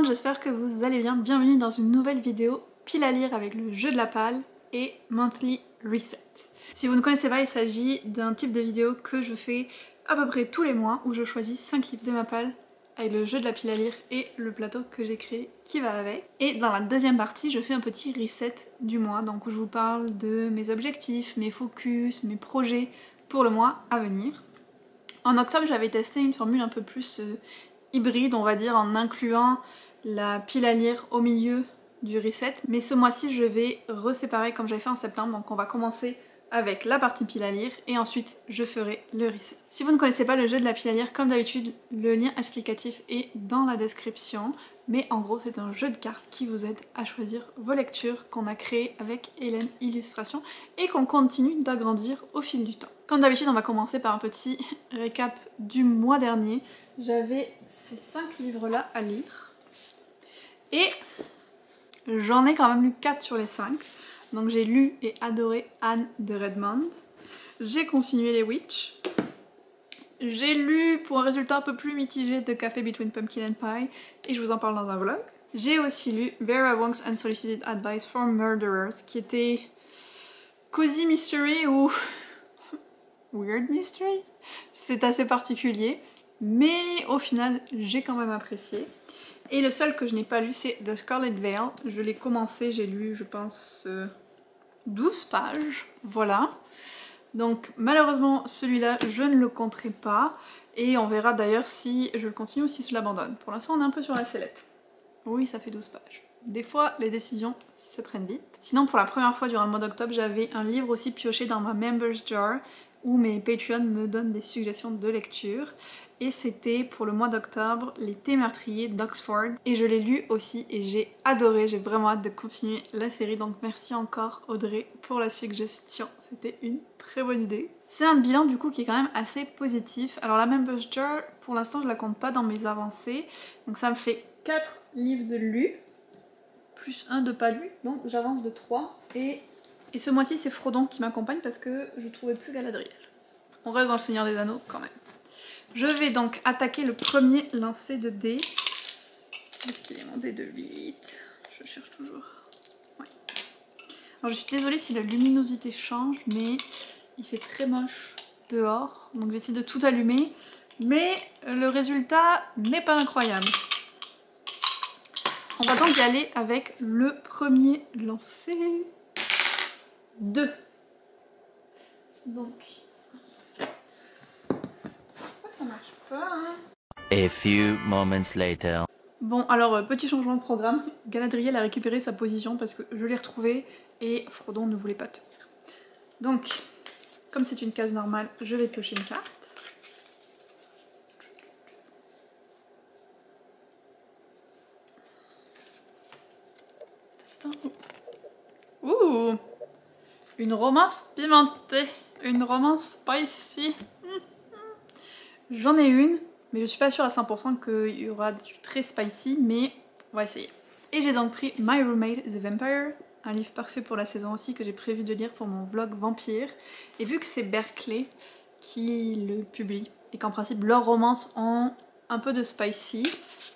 j'espère que vous allez bien. Bienvenue dans une nouvelle vidéo pile à lire avec le jeu de la pale et Monthly Reset. Si vous ne connaissez pas, il s'agit d'un type de vidéo que je fais à peu près tous les mois où je choisis 5 livres de ma pale avec le jeu de la pile à lire et le plateau que j'ai créé qui va avec. Et dans la deuxième partie, je fais un petit reset du mois, donc où je vous parle de mes objectifs, mes focus, mes projets pour le mois à venir. En octobre, j'avais testé une formule un peu plus hybride, on va dire, en incluant la pile à lire au milieu du reset. Mais ce mois-ci, je vais reséparer comme j'avais fait en septembre, donc on va commencer avec la partie pile à lire et ensuite je ferai le reset. Si vous ne connaissez pas le jeu de la pile à lire, comme d'habitude, le lien explicatif est dans la description. Mais en gros, c'est un jeu de cartes qui vous aide à choisir vos lectures qu'on a créées avec Hélène Illustration et qu'on continue d'agrandir au fil du temps. Comme d'habitude, on va commencer par un petit récap du mois dernier. J'avais ces 5 livres-là à lire et j'en ai quand même lu 4 sur les 5. Donc j'ai lu et adoré Anne de Redmond. J'ai continué les Witch. J'ai lu pour un résultat un peu plus mitigé The Cafe Between Pumpkin and Pie et je vous en parle dans un vlog. J'ai aussi lu Vera Wong's Unsolicited Advice for Murderers qui était cozy mystery ou weird mystery. C'est assez particulier mais au final j'ai quand même apprécié. Et le seul que je n'ai pas lu, c'est The Scarlet Veil. Je l'ai commencé, j'ai lu, je pense, 12 pages. Voilà. Donc, malheureusement, celui-là, je ne le compterai pas. Et on verra d'ailleurs si je le continue ou si je l'abandonne. Pour l'instant, on est un peu sur la sellette. Oui, ça fait 12 pages. Des fois, les décisions se prennent vite. Sinon, pour la première fois durant le mois d'octobre, j'avais un livre aussi pioché dans ma Members Jar où mes Patreons me donnent des suggestions de lecture. Et c'était pour le mois d'octobre Les Thés meurtriers d'Oxford. Et je l'ai lu aussi et j'ai adoré, j'ai vraiment hâte de continuer la série. Donc merci encore Audrey pour la suggestion, c'était une très bonne idée. C'est un bilan du coup qui est quand même assez positif. Alors la Members Jar, pour l'instant je la compte pas dans mes avancées. Donc ça me fait 4 livres de lus, plus 1 de pas lu, donc j'avance de 3. Et ce mois-ci c'est Frodon qui m'accompagne parce que je trouvais plus Galadriel. On reste dans le Seigneur des Anneaux quand même. Je vais donc attaquer le premier lancer de dés. Où est-ce qu'il est mon dé de 8? Je cherche toujours. Ouais. Alors je suis désolée si la luminosité change, mais il fait très moche dehors. Donc je vais essayer de tout allumer. Mais le résultat n'est pas incroyable. On va donc y aller avec le premier lancer. 2. Donc... ça marche pas, hein. A few moments later. Bon, alors petit changement de programme. Galadriel a récupéré sa position parce que je l'ai retrouvée et Frodon ne voulait pas tenir. Donc, comme c'est une case normale, je vais piocher une carte. Ouh! Une romance pimentée, une romance spicy. J'en ai une, mais je suis pas sûre à 100% qu'il y aura du très spicy, mais on va essayer. Et j'ai donc pris My Roommate the Vampire, un livre parfait pour la saison aussi que j'ai prévu de lire pour mon vlog Vampire. Et vu que c'est Berkeley qui le publie, et qu'en principe leurs romances ont un peu de spicy,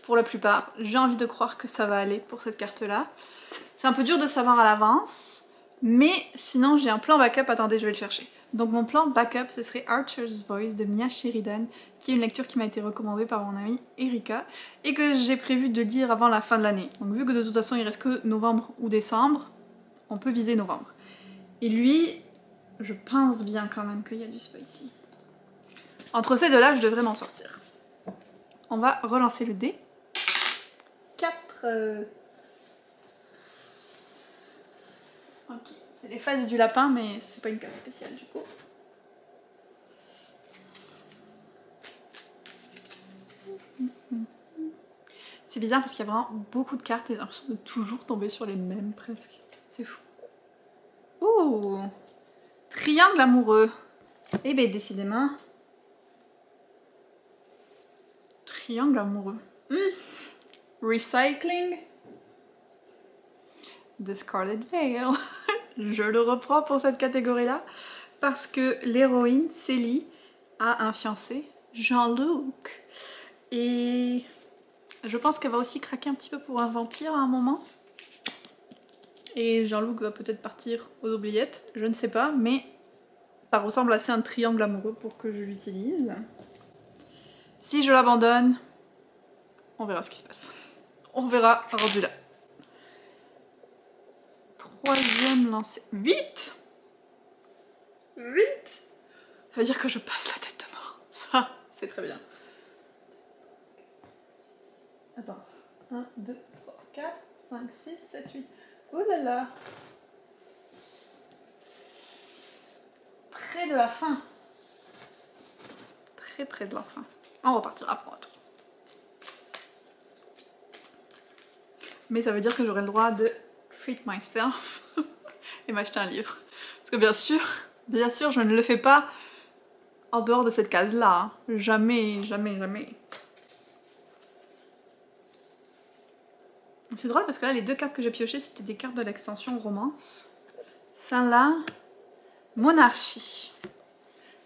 pour la plupart, j'ai envie de croire que ça va aller pour cette carte-là. C'est un peu dur de savoir à l'avance, mais sinon j'ai un plan backup, attendez je vais le chercher. Donc mon plan backup ce serait Archer's Voice de Mia Sheridan, qui est une lecture qui m'a été recommandée par mon amie Erika et que j'ai prévu de lire avant la fin de l'année. Donc vu que de toute façon il reste que novembre ou décembre, on peut viser novembre. Et lui, je pense bien quand même qu'il y a du spicy. Entre ces deux-là, je devrais m'en sortir. On va relancer le dé. 4... Ok. C'est les faces du lapin, mais c'est pas une case spéciale du coup. C'est bizarre parce qu'il y a vraiment beaucoup de cartes et j'ai l'impression de toujours tomber sur les mêmes presque. C'est fou. Ouh! Triangle amoureux. Eh ben décidément. Triangle amoureux. Recycling. The Scarlet Veil. Je le reprends pour cette catégorie-là parce que l'héroïne, Célie, a un fiancé, Jean-Luc. Et Je pense qu'elle va aussi craquer un petit peu pour un vampire à un moment. Et Jean-Luc va peut-être partir aux oubliettes, je ne sais pas, mais ça ressemble assez à un triangle amoureux pour que je l'utilise. Si je l'abandonne, on verra ce qui se passe. On verra rendu là. Troisième lancé. 8 ! 8 ! Ça veut dire que je passe la tête de mort. Ça, c'est très bien. Attends. 1, 2, 3, 4, 5, 6, 7, 8. Oh là là. Près de la fin. Très près de la fin. On repartira pour un tour. Mais ça veut dire que j'aurai le droit de treat myself et m'acheter un livre. Parce que bien sûr, je ne le fais pas en dehors de cette case-là. Hein. Jamais, jamais, jamais. C'est drôle parce que là, les deux cartes que j'ai piochées, c'était des cartes de l'extension romance. Celle-là, monarchie.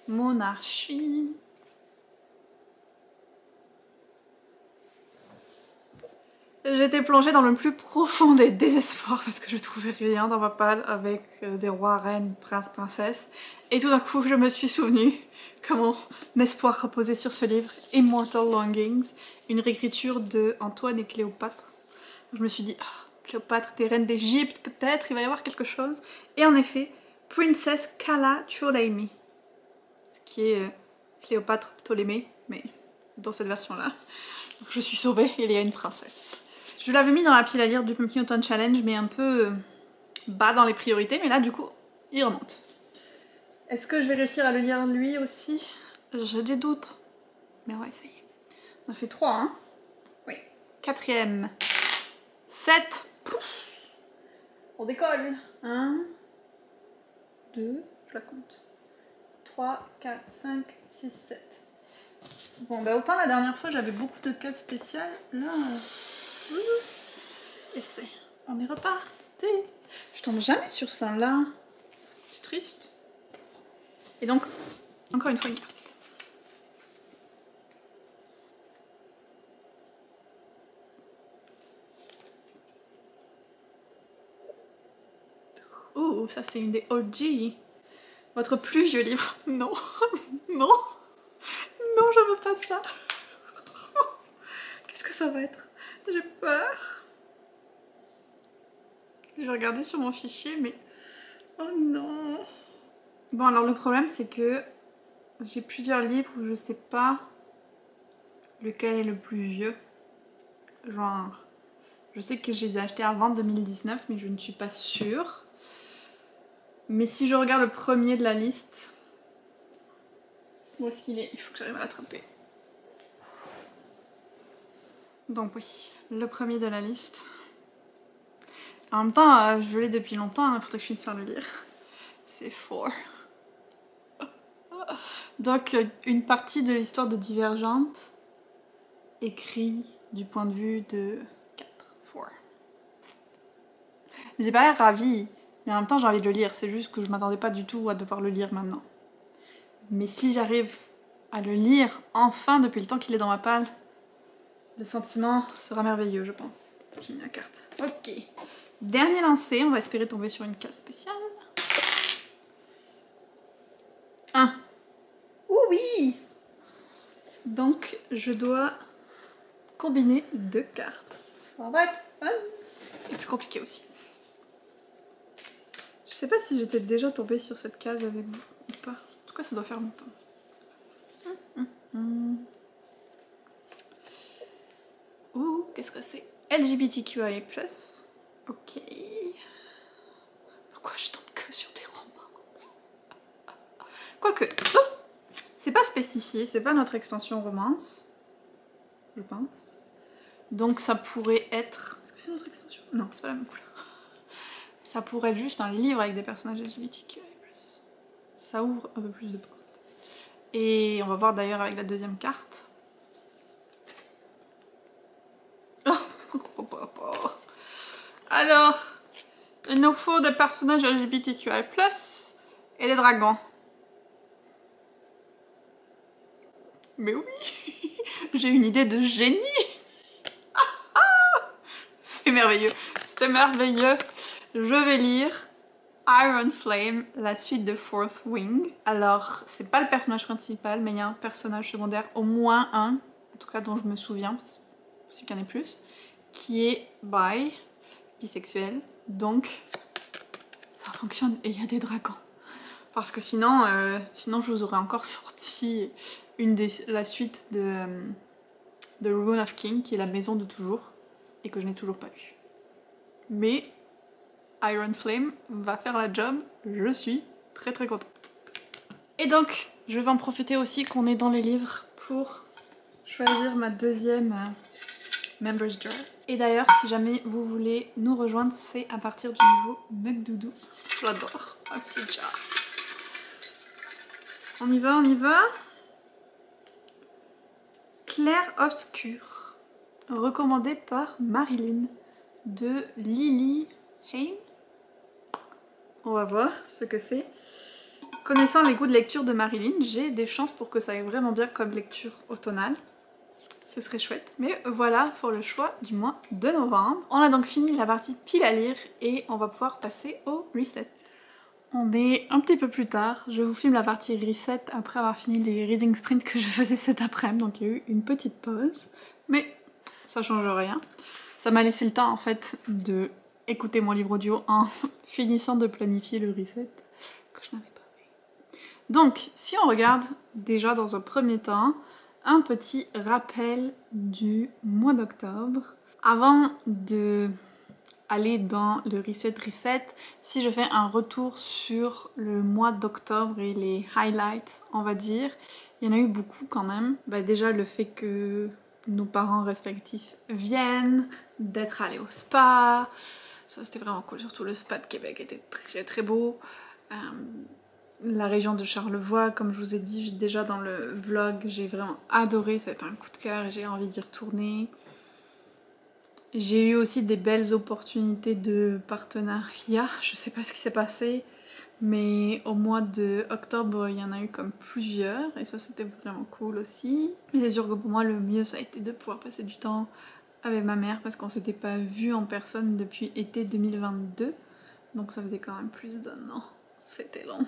Monarchie. J'étais plongée dans le plus profond des désespoirs parce que je trouvais rien dans ma palle avec des rois, reines, princes, princesses. Et tout d'un coup, je me suis souvenue que mon espoir reposait sur ce livre, Immortal Longings, une réécriture de Antoine et Cléopâtre. Je me suis dit, ah, Cléopâtre était reine d'Égypte, peut-être, il va y avoir quelque chose. Et en effet, Princess Kala Ptolemy, ce qui est Cléopâtre Ptolémée, mais dans cette version-là. Donc je suis sauvée, il y a une princesse. Je l'avais mis dans la pile à lire du Pumpkin Autumn Challenge, mais un peu bas dans les priorités, mais là du coup, il remonte. Est-ce que je vais réussir à le lire lui aussi? J'ai des doutes, mais on va essayer. On a fait 3, hein? Oui. 4e. 7. On décolle. 1, 2, je la compte. 3, 4, 5, 6, 7. Bon, bah autant la dernière fois j'avais beaucoup de cases spéciales, là... Et c'est... On est reparti. Je tombe jamais sur ça, là. C'est triste. Et donc, encore une fois une carte. Oh, ça c'est une des OG. Votre plus vieux livre. Non, non, non, je veux pas ça. Qu'est-ce que ça va être? J'ai peur. Je vais regarder sur mon fichier, mais... Oh non. Bon, alors le problème, c'est que j'ai plusieurs livres où je sais pas lequel est le plus vieux. Genre, je sais que je les ai achetés avant 2019, mais je ne suis pas sûre. Mais si je regarde le premier de la liste... Où est-ce qu'il est? Il faut que j'arrive à l'attraper. Donc oui, le premier de la liste. En même temps, je l'ai depuis longtemps, il faudrait que je finisse par le lire. C'est 4. Donc, une partie de l'histoire de Divergente écrit du point de vue de 4. J'ai pas l'air ravie, mais en même temps j'ai envie de le lire. C'est juste que je m'attendais pas du tout à devoir le lire maintenant. Mais si j'arrive à le lire enfin depuis le temps qu'il est dans ma palle, le sentiment sera merveilleux, je pense. J'ai mis la carte. Ok. Dernier lancé, on va espérer tomber sur une case spéciale. 1. Ouh oui! Donc je dois combiner 2 cartes. Ça va être fun et plus compliqué aussi. Je sais pas si j'étais déjà tombée sur cette case avec vous ou pas. En tout cas, ça doit faire longtemps. Ouh, qu'est-ce que c'est? LGBTQIA+. Ok. Pourquoi je tombe que sur des romances? Quoique, oh, c'est pas spécifié, c'est pas notre extension romance, je pense. Donc ça pourrait être... Est-ce que c'est notre extension? Non, c'est pas la même couleur. Ça pourrait être juste un livre avec des personnages LGBTQIA+. Ça ouvre un peu plus de portes. Et on va voir d'ailleurs avec la deuxième carte. Alors, il nous faut des personnages LGBTQI+, et des dragons. Mais oui, j'ai une idée de génie. merveilleux. C'était merveilleux. Je vais lire Iron Flame, la suite de Fourth Wing. Alors, c'est pas le personnage principal, mais il y a un personnage secondaire, au moins un, en tout cas dont je me souviens, c'est qu'il y en ait plus, qui est bisexuel. Donc, ça fonctionne et il y a des dragons. Parce que sinon, sinon je vous aurais encore sorti la suite de Ruin of King, qui est la maison de toujours, et que je n'ai toujours pas lu. Mais Iron Flame va faire la job, je suis très très contente. Et donc, je vais en profiter aussi qu'on est dans les livres pour choisir ma deuxième Members Jar. Et d'ailleurs, si jamais vous voulez nous rejoindre, c'est à partir du niveau Mugdoudou. J'adore, un petit jar. On y va, on y va. Clair obscur, recommandé par Marilyn de Lily Haim. On va voir ce que c'est. Connaissant les goûts de lecture de Marilyn, j'ai des chances pour que ça aille vraiment bien comme lecture automnale. Ce serait chouette. Mais voilà pour le choix du mois de novembre. On a donc fini la partie pile à lire et on va pouvoir passer au reset. On est un petit peu plus tard, je vous filme la partie reset après avoir fini les reading sprints que je faisais cet après-midi, donc il y a eu une petite pause, mais ça change rien. Ça m'a laissé le temps en fait de écouter mon livre audio en finissant de planifier le reset que je n'avais pas fait. Donc si on regarde déjà dans un premier temps, un petit rappel du mois d'octobre. Avant de aller dans le reset, si je fais un retour sur le mois d'octobre et les highlights, on va dire, il y en a eu beaucoup quand même. Déjà le fait que nos parents respectifs viennent, d'être allés au spa, ça c'était vraiment cool, surtout le spa de Québec était très très beau. La région de Charlevoix, comme je vous ai dit déjà dans le vlog, j'ai vraiment adoré, ça a été un coup de cœur et j'ai envie d'y retourner. J'ai eu aussi des belles opportunités de partenariat, je sais pas ce qui s'est passé, mais au mois d'octobre il y en a eu comme plusieurs et ça c'était vraiment cool aussi. Mais c'est sûr que pour moi le mieux ça a été de pouvoir passer du temps avec ma mère parce qu'on s'était pas vu en personne depuis été 2022, donc ça faisait quand même plus d'un an, c'était long.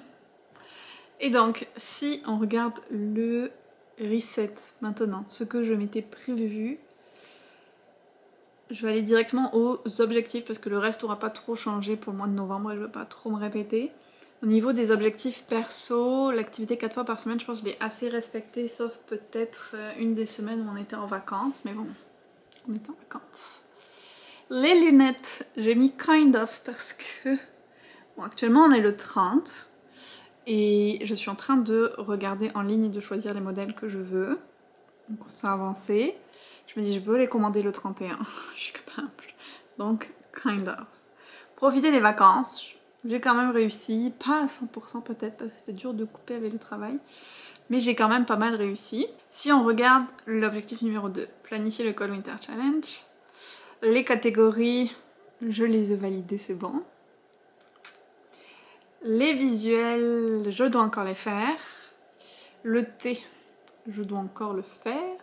Et donc si on regarde le reset maintenant, ce que je m'étais prévu, je vais aller directement aux objectifs parce que le reste n'aura pas trop changé pour le mois de novembre et je ne veux pas trop me répéter. Au niveau des objectifs perso, l'activité 4 fois par semaine, je pense que je l'ai assez respectée, sauf peut-être une des semaines où on était en vacances, mais bon, on était en vacances. Les lunettes, j'ai mis kind of parce que bon, actuellement on est le 30 et je suis en train de regarder en ligne et de choisir les modèles que je veux. Donc ça a avancé. Je me dis je peux les commander le 31, je suis capable. Donc kind of. Profiter des vacances, j'ai quand même réussi, pas à 100% peut-être parce que c'était dur de couper avec le travail, mais j'ai quand même pas mal réussi. Si on regarde l'objectif numéro 2, planifier le Cold Winter Challenge, les catégories, je les ai validées, c'est bon. Les visuels, je dois encore les faire. Le T, je dois encore le faire.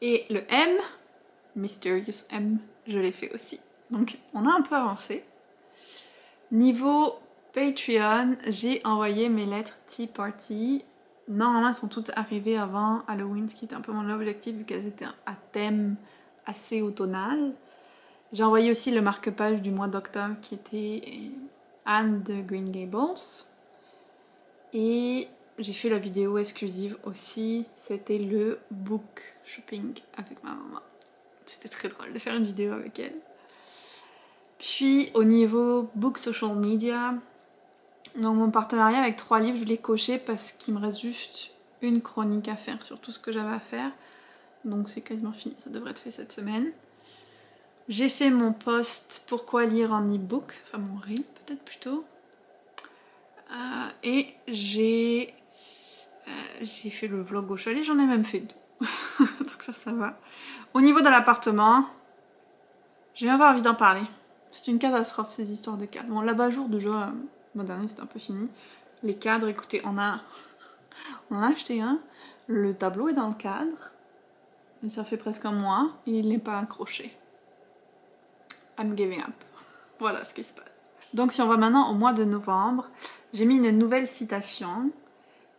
Et le M, Mysterious M, je l'ai fait aussi. Donc on a un peu avancé. Niveau Patreon, j'ai envoyé mes lettres Tea Party. Normalement elles sont toutes arrivées avant Halloween, ce qui était un peu mon objectif vu qu'elles étaient à thème assez automnal. J'ai envoyé aussi le marque-page du mois d'octobre qui était Anne de Green Gables. Et j'ai fait la vidéo exclusive aussi, c'était le book shopping avec ma maman. C'était très drôle de faire une vidéo avec elle. Puis au niveau book social media, donc mon partenariat avec 3 livres, je l'ai coché parce qu'il me reste juste une chronique à faire sur tout ce que j'avais à faire. Donc c'est quasiment fini, ça devrait être fait cette semaine. J'ai fait mon post pourquoi lire en e-book, enfin mon reel peut-être plutôt. Et j'ai fait le vlog au chalet, j'en ai même fait 2. Donc ça va. Au niveau de l'appartement, j'ai même pas envie d'en parler. C'est une catastrophe ces histoires de cadres. Bon, l'abat-jour déjà, mon dernier c'était un peu fini. Les cadres, écoutez, on a acheté un. Le tableau est dans le cadre. Et ça fait presque un mois et il n'est pas accroché. I'm giving up. Voilà ce qui se passe. Donc si on va maintenant au mois de novembre, j'ai mis une nouvelle citation.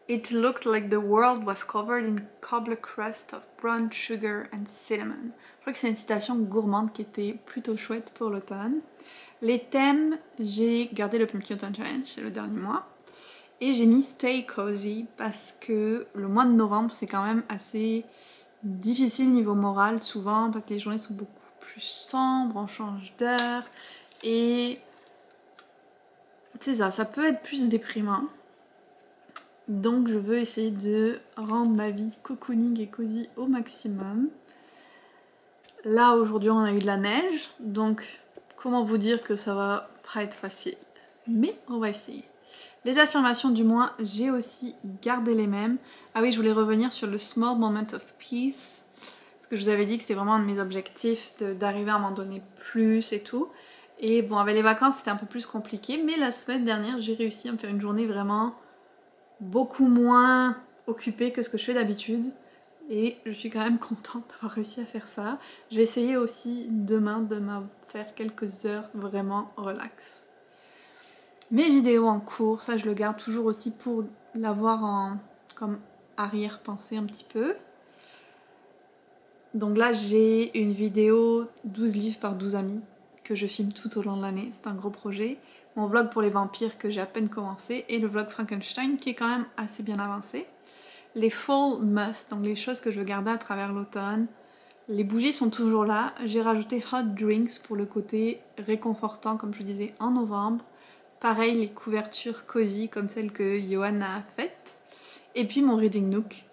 It looked like the world was covered in cobbler crust of brown sugar and cinnamon. Je crois que c'est une citation gourmande qui était plutôt chouette pour l'automne. Les thèmes, j'ai gardé le Pumpkin Autumn Challenge, c'est le dernier mois. Et j'ai mis Stay Cozy parce que le mois de novembre c'est quand même assez difficile niveau moral souvent parce que les journées sont beaucoup plus sombres, on change d'heure et c'est ça peut être plus déprimant. Donc je veux essayer de rendre ma vie cocooning et cosy au maximum. Là aujourd'hui on a eu de la neige, donc comment vous dire que ça va pas être facile. Mais on va essayer. Les affirmations du mois, j'ai aussi gardé les mêmes. Ah oui, je voulais revenir sur le small moment of peace. Parce que je vous avais dit que c'est vraiment un de mes objectifs d'arriver à m'en donner plus et tout. Et bon, avec les vacances c'était un peu plus compliqué. Mais la semaine dernière, j'ai réussi à me faire une journée vraiment beaucoup moins occupée que ce que je fais d'habitude. Et je suis quand même contente d'avoir réussi à faire ça. Je vais essayer aussi demain de me faire quelques heures vraiment relax. Mes vidéos en cours, ça je le garde toujours aussi pour l'avoir en comme arrière-pensée un petit peu. Donc là j'ai une vidéo 12 livres par 12 amis que je filme tout au long de l'année, c'est un gros projet. Mon vlog pour les vampires que j'ai à peine commencé et le vlog Frankenstein qui est quand même assez bien avancé. Les fall must, donc les choses que je veux garder à travers l'automne. Les bougies sont toujours là, j'ai rajouté hot drinks pour le côté réconfortant comme je vous disais en novembre. Pareil, les couvertures cosy comme celle que Johan a faites. Et puis mon Reading Nook,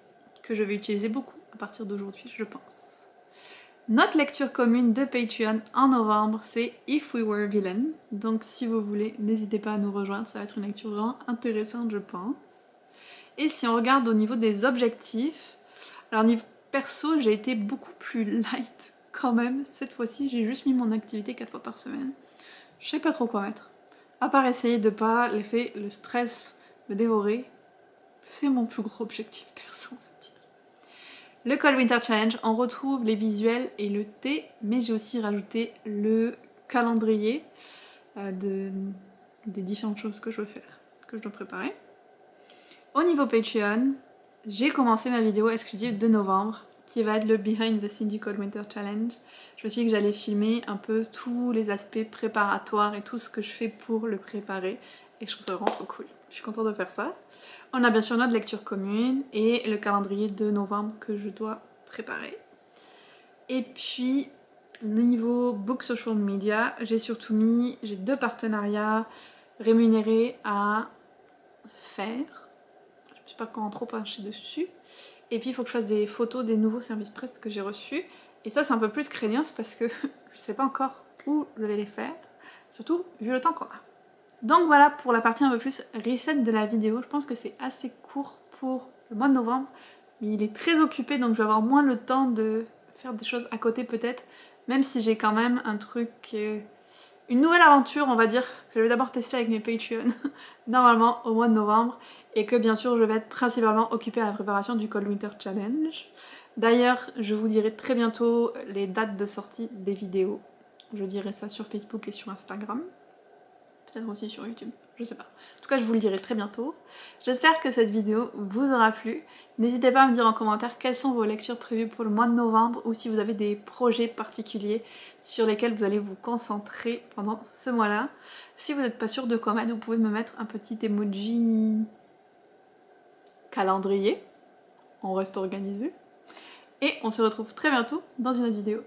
que je vais utiliser beaucoup à partir d'aujourd'hui, je pense. Notre lecture commune de Patreon en novembre, c'est If We Were Villain. Donc si vous voulez, n'hésitez pas à nous rejoindre, ça va être une lecture vraiment intéressante, je pense. Et si on regarde au niveau des objectifs, alors niveau perso, j'ai été beaucoup plus light quand même. Cette fois-ci, j'ai juste mis mon activité 4 fois par semaine. Je sais pas trop quoi mettre. À part essayer de pas laisser le stress me dévorer, c'est mon plus gros objectif perso, on va dire. Le Cold Winter Challenge, on retrouve les visuels et le thé, mais j'ai aussi rajouté le calendrier des différentes choses que je veux faire, que je dois préparer. Au niveau Patreon, j'ai commencé ma vidéo exclusive de novembre, qui va être le Behind the Scenes du Cold Winter Challenge. Je me suis dit que j'allais filmer un peu tous les aspects préparatoires et tout ce que je fais pour le préparer. Et je trouve ça vraiment trop cool. Je suis contente de faire ça. On a bien sûr notre lecture commune et le calendrier de novembre que je dois préparer. Et puis, au niveau Book Social Media, j'ai surtout mis, j'ai 2 partenariats rémunérés à faire. Je ne suis pas encore trop penchée dessus. Et puis il faut que je fasse des photos des nouveaux services presse que j'ai reçus. Et ça c'est un peu plus craignos parce que je sais pas encore où je vais les faire. Surtout vu le temps qu'on a. Donc voilà pour la partie un peu plus reset de la vidéo. Je pense que c'est assez court pour le mois de novembre. Mais il est très occupé donc je vais avoir moins le temps de faire des choses à côté peut-être. Même si j'ai quand même un truc... une nouvelle aventure on va dire que je vais d'abord tester avec mes Patreon normalement au mois de novembre et que bien sûr je vais être principalement occupée à la préparation du Cold Winter Challenge. D'ailleurs je vous dirai très bientôt les dates de sortie des vidéos. Je dirai ça sur Facebook et sur Instagram. Peut-être aussi sur YouTube, je sais pas. En tout cas je vous le dirai très bientôt. J'espère que cette vidéo vous aura plu. N'hésitez pas à me dire en commentaire quelles sont vos lectures prévues pour le mois de novembre ou si vous avez des projets particuliers sur lesquels vous allez vous concentrer pendant ce mois-là. Si vous n'êtes pas sûr de quoi mettre, vous pouvez me mettre un petit emoji calendrier. On reste organisé. Et on se retrouve très bientôt dans une autre vidéo.